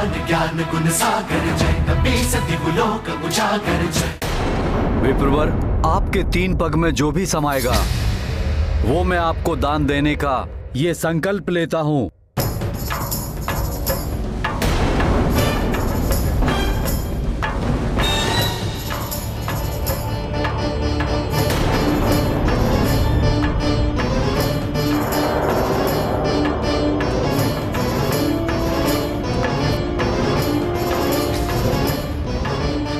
भगवान ज्ञान गुण सागर जय, नबी सदी लोक उजागर जय। विप्रवर, आपके 3 पग में जो भी समाएगा वो मैं आपको दान देने का ये संकल्प लेता हूँ।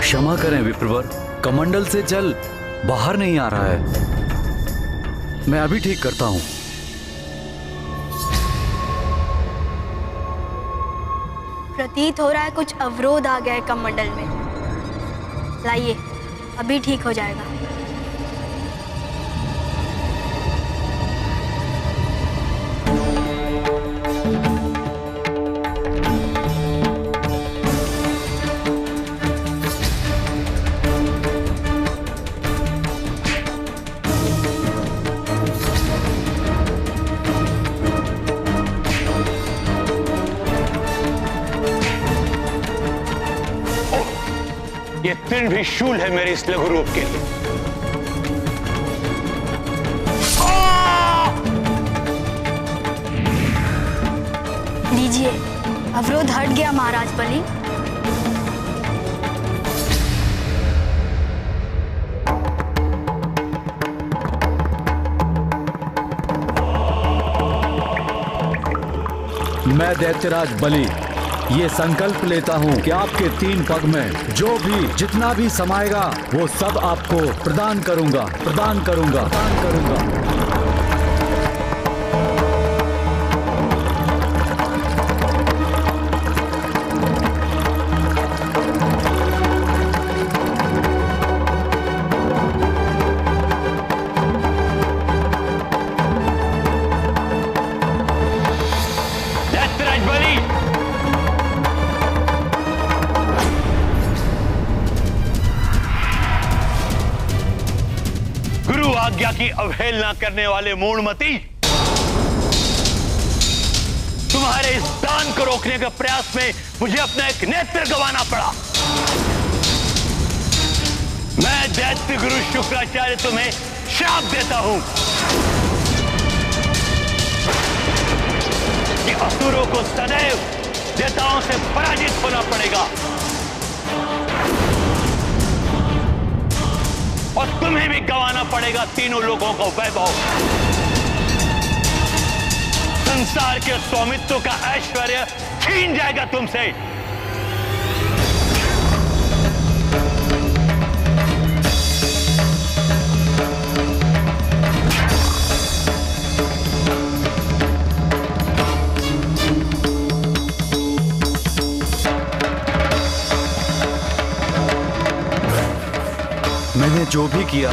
क्षमा करें विप्रवर, कमंडल से जल बाहर नहीं आ रहा है। मैं अभी ठीक करता हूं। प्रतीत हो रहा है कुछ अवरोध आ गया है कमंडल में। लाइए, अभी ठीक हो जाएगा। ये तीन भी शूल है मेरे इस लघु रूप के लिए। लीजिए, अवरोध हट गया महाराज बलि। मैं दैत्यराज बलि ये संकल्प लेता हूँ कि आपके 3 पग में जो भी जितना भी समाएगा वो सब आपको प्रदान करूंगा, प्रदान करूंगा, प्रदान करूंगा। आज्ञा की अवहेलना करने वाले मूढ़मती, तुम्हारे इस दान को रोकने के प्रयास में मुझे अपना एक नेत्र गंवाना पड़ा। मैं दैत्य गुरु शुक्राचार्य तुम्हें श्राप देता हूं कि असुरों को सदैव देवताओं से पराजित होना पड़ेगा और तुम्हें भी गंवाना पड़ेगा तीनों लोगों को वैभव। संसार के स्वामित्व का ऐश्वर्य छीन जाएगा तुमसे। मैंने जो भी किया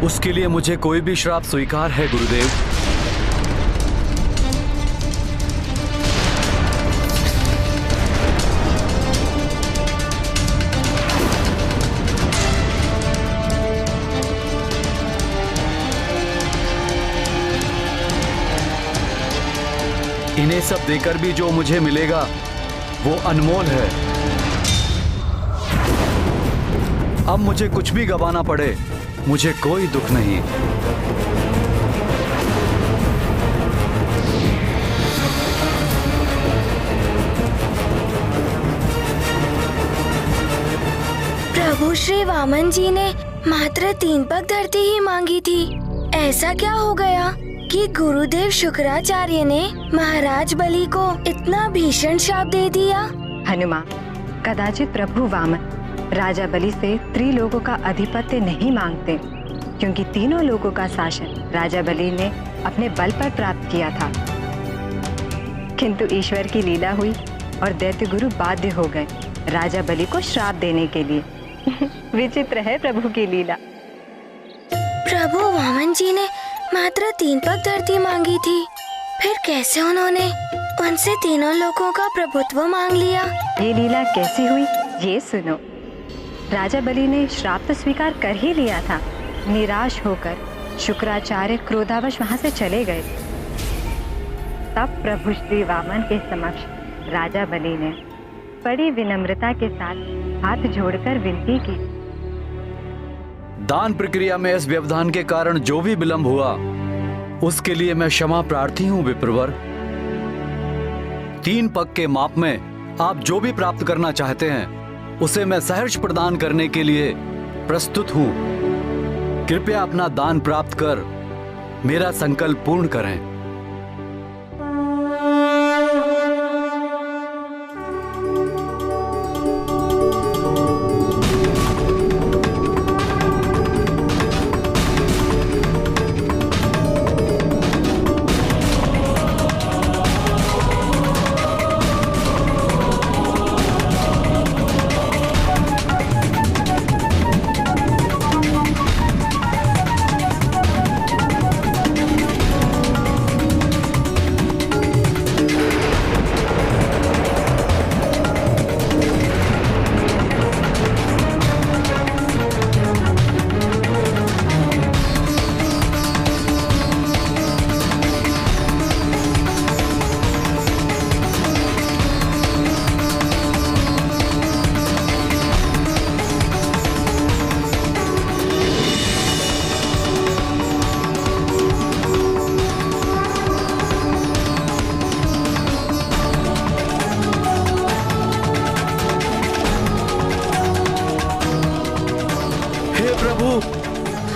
उसके लिए मुझे कोई भी श्राप स्वीकार है गुरुदेव। इन्हें सब देकर भी जो मुझे मिलेगा वो अनमोल है। अब मुझे कुछ भी गवाना पड़े मुझे कोई दुख नहीं। प्रभु श्री वामन जी ने मात्र 3 पग धरती ही मांगी थी। ऐसा क्या हो गया कि गुरुदेव शुक्राचार्य ने महाराज बलि को इतना भीषण शाप दे दिया? हनुमान, कदाचित प्रभु वामन राजा बलि से त्रिलोकों का आधिपत्य नहीं मांगते, क्योंकि तीनों लोगों का शासन राजा बलि ने अपने बल पर प्राप्त किया था। किंतु ईश्वर की लीला हुई और दैत्य गुरु बाध्य हो गए राजा बलि को श्राप देने के लिए। विचित्र है प्रभु की लीला। प्रभु वामन जी ने मात्र 3 पग धरती मांगी थी, फिर कैसे उन्होंने उनसे तीनों लोगों का प्रभुत्व मांग लिया? ये लीला कैसी हुई ये सुनो। राजा बलि ने श्राप तो स्वीकार कर ही लिया था। निराश होकर शुक्राचार्य क्रोधावश वहां से चले गए। तब प्रभु श्री वामन के समक्ष राजा बलि ने बड़ी विनम्रता के साथ हाथ जोड़कर विनती की। दान प्रक्रिया में इस व्यवधान के कारण जो भी विलंब हुआ उसके लिए मैं क्षमा प्रार्थी हूं विप्रवर। 3 पग के माप में आप जो भी प्राप्त करना चाहते हैं उसे मैं सहर्ष प्रदान करने के लिए प्रस्तुत हूं। कृपया अपना दान प्राप्त कर मेरा संकल्प पूर्ण करें।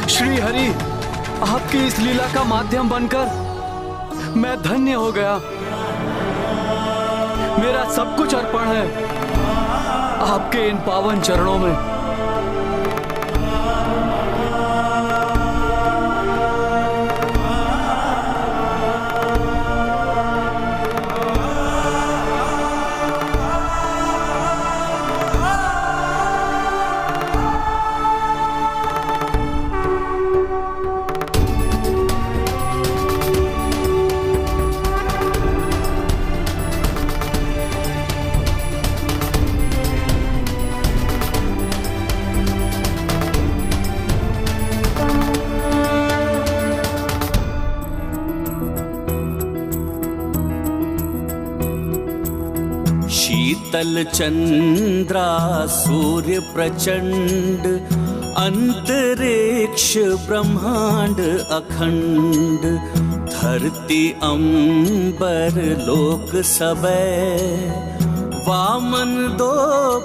श्री हरि, आपकी इस लीला का माध्यम बनकर मैं धन्य हो गया। मेरा सब कुछ अर्पण है आपके इन पावन चरणों में। शीतल चंद्रा सूर्य प्रचंड, अंतरिक्ष ब्रह्मांड अखंड, धरती अंबर लोक सबे, वामन 2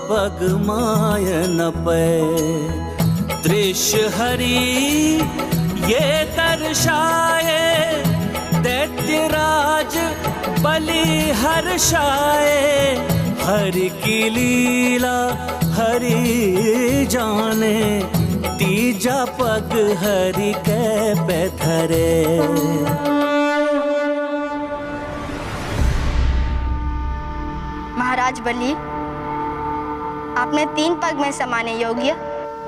पग माय न पै। दृश्य हरि ये दर्शाए, दैत्यराज बलि हर्षाए। हरि की लीला हरि जाने, तीजा पग हरि के पैधरे। महाराज बलि, आपने 3 पग में समाने योग्य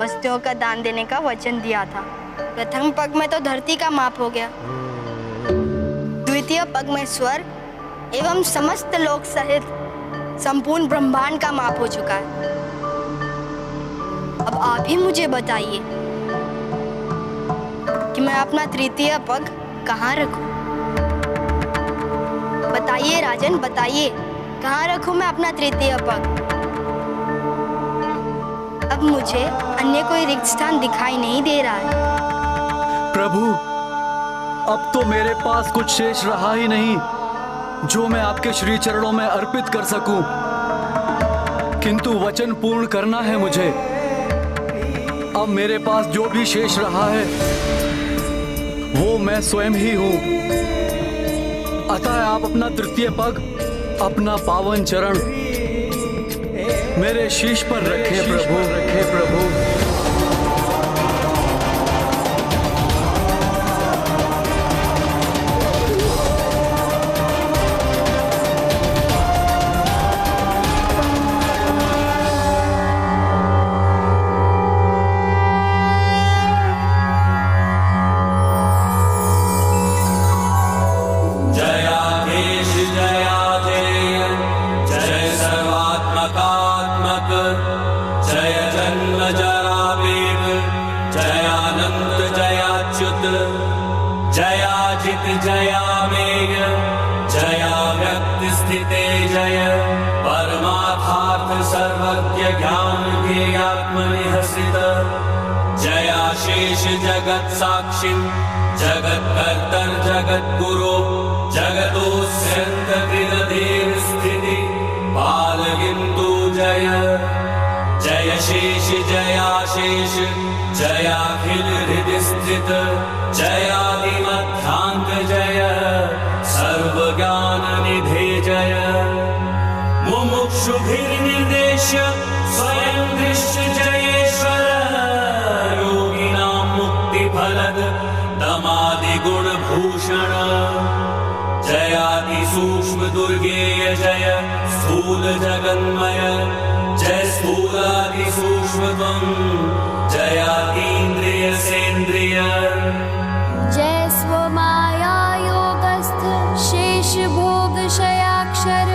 वस्तुओं का दान देने का वचन दिया था। प्रथम पग में तो धरती का माप हो गया, द्वितीय पग में स्वर्ग एवं समस्त लोक सहित संपूर्ण ब्रह्मांड का माप हो चुका है। अब आप ही मुझे बताइए कि मैं अपना तृतीय पग कहाँ रखूं? बताइए राजन, बताइए कहाँ रखूं मैं अपना तृतीय पग? अब मुझे अन्य कोई रिक्त स्थान दिखाई नहीं दे रहा है। प्रभु, अब तो मेरे पास कुछ शेष रहा ही नहीं जो मैं आपके श्री चरणों में अर्पित कर सकूं, किंतु वचन पूर्ण करना है मुझे। अब मेरे पास जो भी शेष रहा है वो मैं स्वयं ही हूं। अतः आप अपना तृतीय पग, अपना पावन चरण मेरे शीश पर रखे प्रभु, रखे प्रभु। जय जन्म जरा सर्वज्ञ ज्ञान ज्ञेयात्मनिहसित जयाशेष जगत साक्षी जगत कर्तर जगत गुरु जगतोऽस्यन्त हृदयेन स्थिति पालयन्तु जय जय शेष जयाशेष जयाखिल हृदय स्थित जयादिमध्यान्त जय सर्वज्ञान निधे जय मुमुक्षुभिर्निर्देश स्वयं दृश्य जयेश्वर योगिनां मुक्तिफलद दमादिगुणभूषण जयाति सूक्ष्म दुर्गेय जय स्थूल जगन्मय जय स्थूलादि सूक्ष्म जयातीन्द्रिय सेन्द्रिय जय स्वमाया योगस्थ शेष भोग शयाक्षर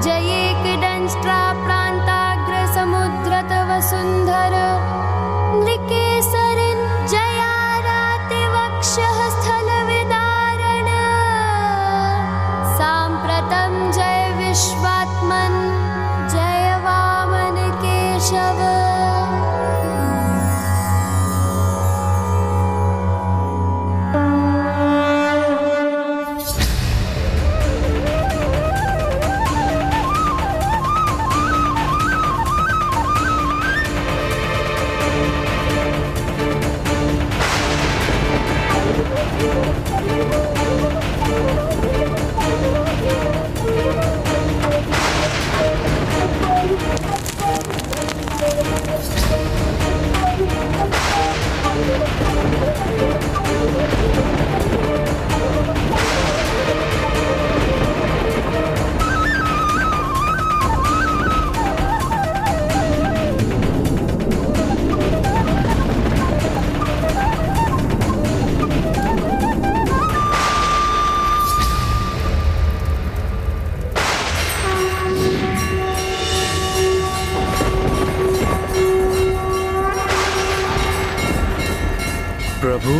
जय एकदंष्ट्रा प्रांताग्र समुद्र तव सुंदर नृकेसरिन् जयाराति वक्षः स्थल विदारण सांप्रतं जय विश्वात्मन् जय वामन केशव प्रभु,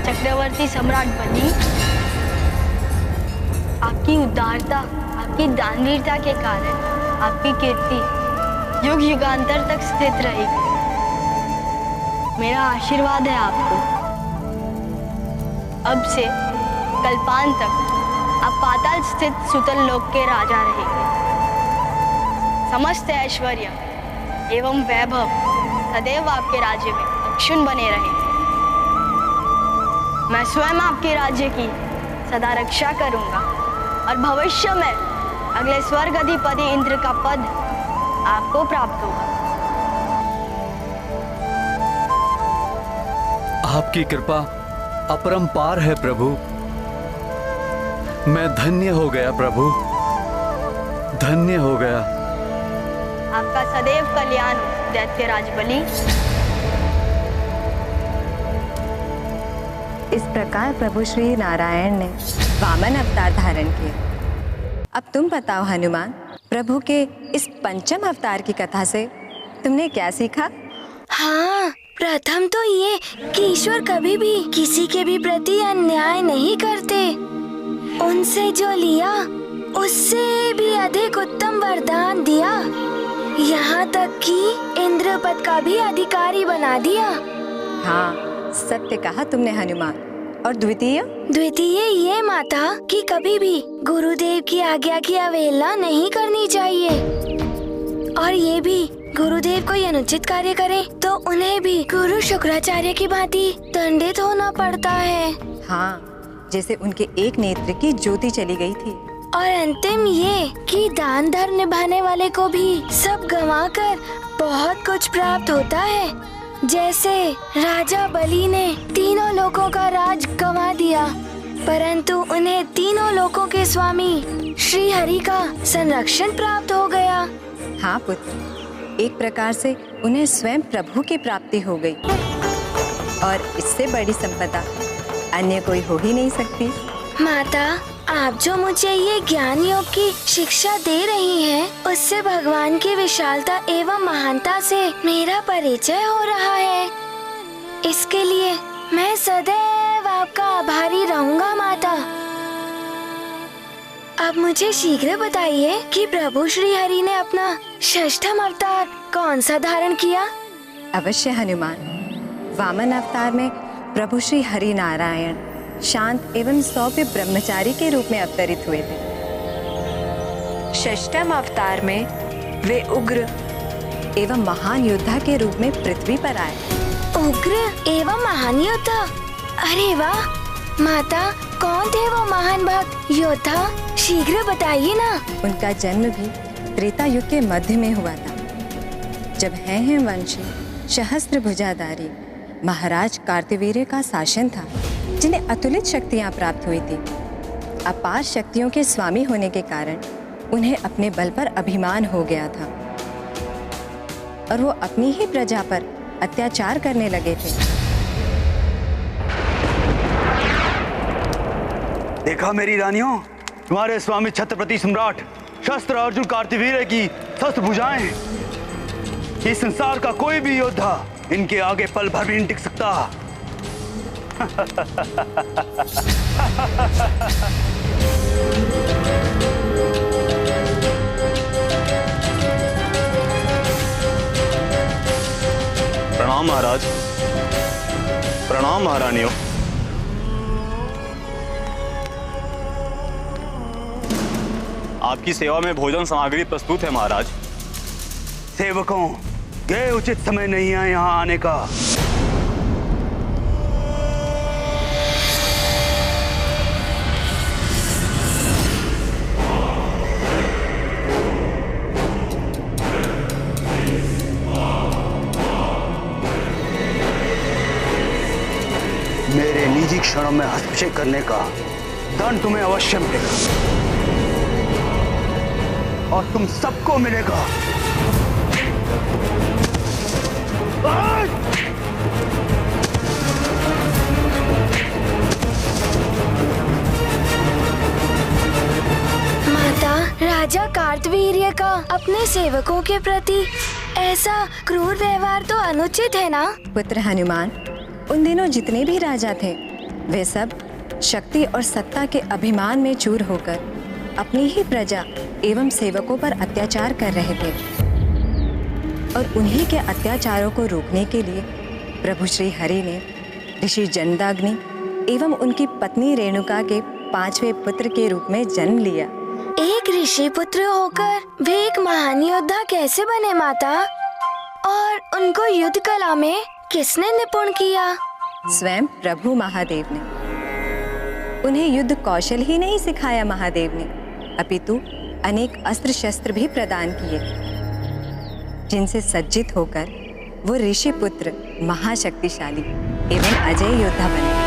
चक्रवर्ती सम्राट बली, आपकी उदारता, आपकी दानवीरता के कारण आपकी कीर्ति युग युगांतर तक स्थित रहेगी। मेरा आशीर्वाद है आपको। अब से कल्पांत तक आप पाताल स्थित सुतल लोक के राजा रहेंगे। समस्त ऐश्वर्य एवं वैभव सदैव आपके राज्य में अक्षुण्ण बने रहे। मैं स्वयं आपके राज्य की सदा रक्षा करूंगा और भविष्य में अगले स्वर्ग अधिपति इंद्र का पद आपको प्राप्त होगा। आपकी कृपा अपरंपार है प्रभु। मैं धन्य हो गया प्रभु, धन्य हो गया। आपका सदैव कल्याण हो दैत्यराज बलि। इस प्रकार प्रभु श्री नारायण ने वामन अवतार धारण किया। अब तुम बताओ हनुमान, प्रभु के इस पंचम अवतार की कथा से तुमने क्या सीखा? हाँ, प्रथम तो ये कि ईश्वर कभी भी किसी के भी प्रति अन्याय नहीं करते। उनसे जो लिया उससे भी अधिक उत्तम वरदान दिया, यहाँ तक कि इंद्र पद का भी अधिकारी बना दिया। हाँ, सत्य कहा तुमने हनुमान। और द्वितीय? द्वितीय ये माता कि कभी भी गुरुदेव की आज्ञा की अवहेलना नहीं करनी चाहिए। और ये भी गुरुदेव कोई अनुचित कार्य करे तो उन्हें भी गुरु शुक्राचार्य की भांति दंडित होना पड़ता है। हाँ, जैसे उनके एक नेत्र की ज्योति चली गई थी। और अंतिम ये कि दान धर्म निभाने वाले को भी सब गंवाकर बहुत कुछ प्राप्त होता है। जैसे राजा बलि ने तीनों लोकों का राज गंवा दिया, परंतु उन्हें तीनों लोकों के स्वामी श्री हरि का संरक्षण प्राप्त हो गया। हाँ पुत्र, एक प्रकार से उन्हें स्वयं प्रभु की प्राप्ति हो गई। और इससे बड़ी संपदा अन्य कोई हो ही नहीं सकती। माता, आप जो मुझे ये ज्ञान योग की शिक्षा दे रही हैं, उससे भगवान की विशालता एवं महानता से मेरा परिचय हो रहा है। इसके लिए मैं सदैव आपका आभारी रहूंगा माता। अब मुझे शीघ्र बताइए कि प्रभु श्री हरि ने अपना षष्ठम अवतार कौन सा धारण किया? अवश्य हनुमान। वामन अवतार में प्रभु श्री हरि नारायण शांत एवं सौम्य ब्रह्मचारी के रूप में अवतरित हुए थे। षष्ठम अवतार में वे उग्र एवं महान योद्धा के रूप में पृथ्वी पर आए। उग्र एवं महान योद्धा? अरे वाह! माता, कौन थे वो महान भक्त योद्धा? शीघ्र बताइए ना। उनका जन्म भी त्रेता युग के मध्य में हुआ था, जब हैं वंशी सहस्त्र भुजाधारी महाराज कार्तवीर्य का शासन था, जिन्हें अतुलित शक्तियां प्राप्त हुई थी। अपार शक्तियों के स्वामी होने के कारण उन्हें अपने बल पर अभिमान हो गया था और वो अपनी ही प्रजा पर अत्याचार करने लगे थे। देखा मेरी रानियों, तुम्हारे स्वामी छत्रपति सम्राट शस्त्र अर्जुन कार्तवीर्य की शस्त्र भुजाएं। इस संसार का कोई भी योद्धा इनके आगे पल भर भी नहीं टिक सकता। प्रणाम महाराज। प्रणाम महारानियों। आपकी सेवा में भोजन सामग्री प्रस्तुत है महाराज। सेवकों, ये उचित समय नहीं है यहाँ आने का। मेरे निजी क्षणों में हस्तक्षेप करने का दंड तुम्हें अवश्य मिलेगा और तुम सबको मिलेगा। माता, राजा कार्तवीर्य का अपने सेवकों के प्रति ऐसा क्रूर व्यवहार तो अनुचित है ना? पुत्र हनुमान, उन दिनों जितने भी राजा थे वे सब शक्ति और सत्ता के अभिमान में चूर होकर अपनी ही प्रजा एवं सेवकों पर अत्याचार कर रहे थे और उन्हीं के अत्याचारों को रोकने के लिए प्रभु श्री हरि ने ऋषि जमदग्नि एवं उनकी पत्नी रेणुका के 5वें पुत्र के रूप में जन्म लिया। एक ऋषि पुत्र होकर वे एक महान योद्धा कैसे बने माता? और उनको युद्ध कला में किसने निपुण किया? स्वयं प्रभु महादेव ने। उन्हें युद्ध कौशल ही नहीं सिखाया महादेव ने, अपितु अनेक अस्त्र शस्त्र भी प्रदान किए, जिनसे सज्जित होकर वो ऋषि पुत्र महाशक्तिशाली एवं अजय योद्धा बने।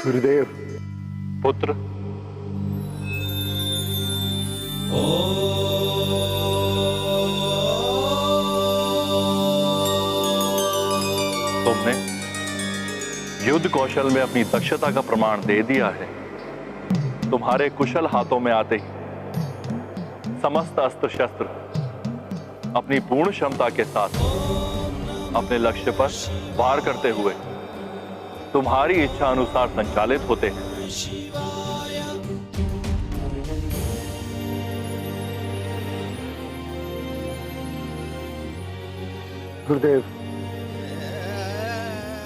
गुरुदेव, पुत्र। तुमने युद्ध कौशल में अपनी दक्षता का प्रमाण दे दिया है। तुम्हारे कुशल हाथों में आते ही समस्त अस्त्र शस्त्र अपनी पूर्ण क्षमता के साथ अपने लक्ष्य पर वार करते हुए तुम्हारी इच्छा अनुसार संचालित होते हैं। गुरुदेव,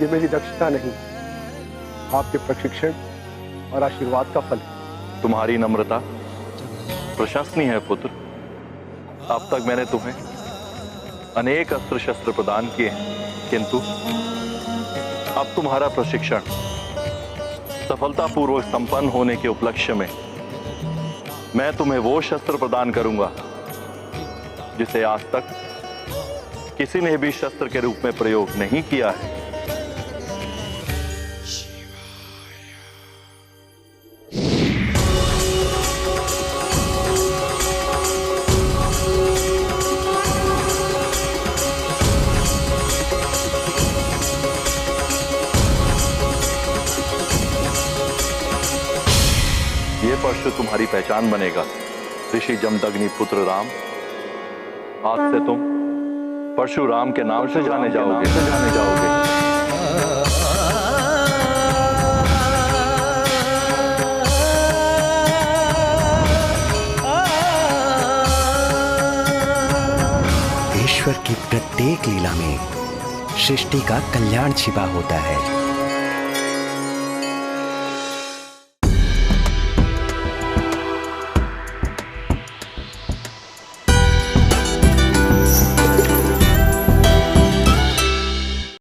ये मेरी दक्षता नहीं, आपके प्रशिक्षण और आशीर्वाद का फल है। तुम्हारी नम्रता प्रशंसनीय है पुत्र। अब तक मैंने तुम्हें अनेक अस्त्र शस्त्र प्रदान किए हैं, किंतु अब तुम्हारा प्रशिक्षण सफलतापूर्वक संपन्न होने के उपलक्ष्य में मैं तुम्हें वो शस्त्र प्रदान करूंगा जिसे आज तक किसी ने भी शस्त्र के रूप में प्रयोग नहीं किया है। ये परशु तुम्हारी पहचान बनेगा। ऋषि जमदग्नि पुत्र राम, आज से तुम परशुराम के नाम से जाने जाओगे। ईश्वर की प्रत्येक लीला में सृष्टि का कल्याण छिपा होता है।